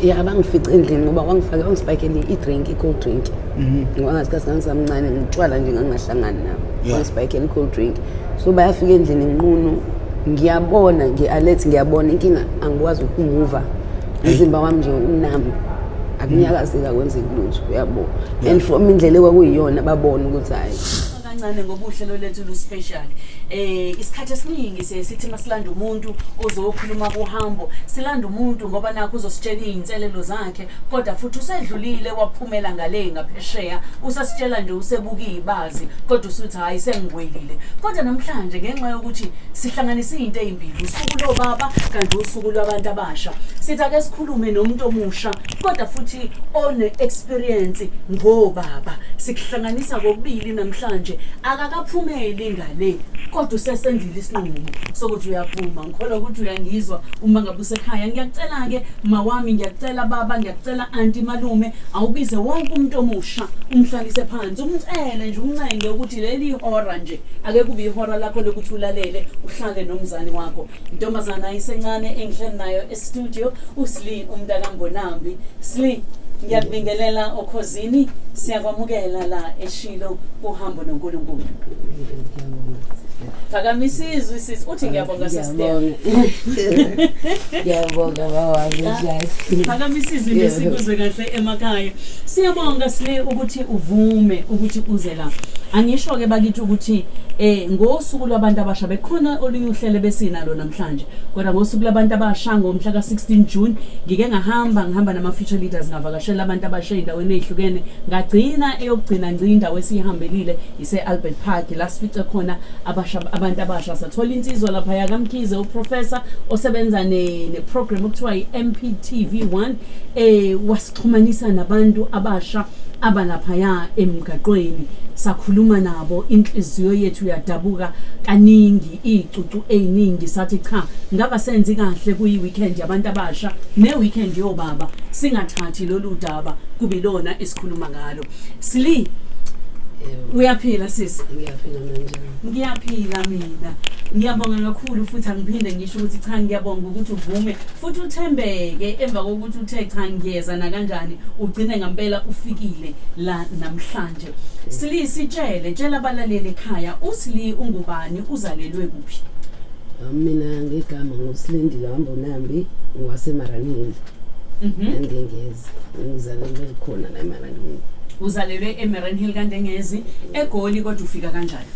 Yeah, bangifica endlini ngoba wangifake wangisipayekele i-drink, i-cold drink. Ngoba ngasikhathi ngisamncane ngitshwala nje ngangahlangani nabo. Wangisipayekele i-cold drink. So bayafika endlini nginqunu ngiyabona ngi-alert ngiyabona inkinga angikwazi ukumuva. Umzimba wami nje unambi. Akunyakazeka kwenzeka lutho uyabo. And from indlela ekwakuyiyona babona ukuthi hayi kancane ngoba uhlelo lethu lu special. Isikhathi esiningi sithi masilanda umuntu ozokhuluma kuhambo, silanda umuntu ngoba nakho uzositshela izinselelo zakhe, kodwa futhi usedlulile waphumela ngale ngaphesheya, usasitshela nje usebuka izibazi, kodwa usuthi hayi sengigwelile. Kodwa namhlanje ngenxa yokuthi sihlanganisa izinto ezimbili, usuku lobaba kanti usuku lwabantu abasha, sithi ake sikhulume nomuntu omusha kodwa futhi one experience ngobaba. Sikuhlanganisa kokubili namhlanje, akakaphumeli ngale kodwa usesenzile isinqumo sokuthi uyaphuma. Ngikholwa ukuthi uyangizwa uma ngabe usekhaya. Ngiyakucela ke mawami, ngiyakucela baba, ngiyakucela auntie, malume, awubize wonke umuntu omusha umhlalise phansi, umcele nje umncenge ukuthi leli hora nje ake kube ihora lakho lokuthi ulalele uhlale nomzani wakho. Intombazana isencane engihleli nayo e-studio uSli umntakambonambi. Sli, ngiyakubingelela okhozini, siyakwamukela la eShilo kuhambo noNkulunkulu. Phakamisa sisi uthi ngiyabonga sister. ngiyabonga bawami njalo. Phakamisa izwi lesikuzwe kahle emakhaya. Siyabonga Sli ukuthi uvume ukuthi uze la. Angisho ke bakithi ukuthi ngosuku lwabantu abasha bekhona olunye uhlelo besinalo namhlanje, kodwa ngosuku labantu abasha ngomhla ka16 June ngike ngihamba nama feature leaders ngavakashela abantu abasha endaweni ezihlukene, ngagcina eyokugcina indawo esihambelile ise Albert Park la sifice khona abantu abasha. Sathola insizwa lapha yakamkhize uprofessor osebenza ne program okuthiwa iMPTV1 wasixhumanisa nabantu abasha abalapha emgaqweni, sakhuluma nabo, inhliziyo yethu yadabuka kaningi, icucu eziningi, sathi cha ngaba senzi kahle kuyi weekend yabantu abasha ne weekend yobaba, singathathi lolu daba kube lona esikhuluma ngalo. Sli, uyaphila sisi? Ngiyaphila manje. Ngiyaphila mina. Ngiyabonga kakhulu futhi angiphinde ngisho ukuthi cha ngiyabonga ukuthi uvume futhi uthembeke emva kokuthi uthe cha ngiyeza na kanjani ugcine ngempela ufikile la namhlanje. Sli, tshela abalaleli ekhaya, uSli ungubani, uzalelwe kuphi? Mina ngegama nguSlindile Wambonambi, ngwaseMaranini. Ndengezi. Ngizalelwe khona la eMaranini. Uzalelwe eMaranini kaNdengezi, eGoli kodwa ufika kanjani?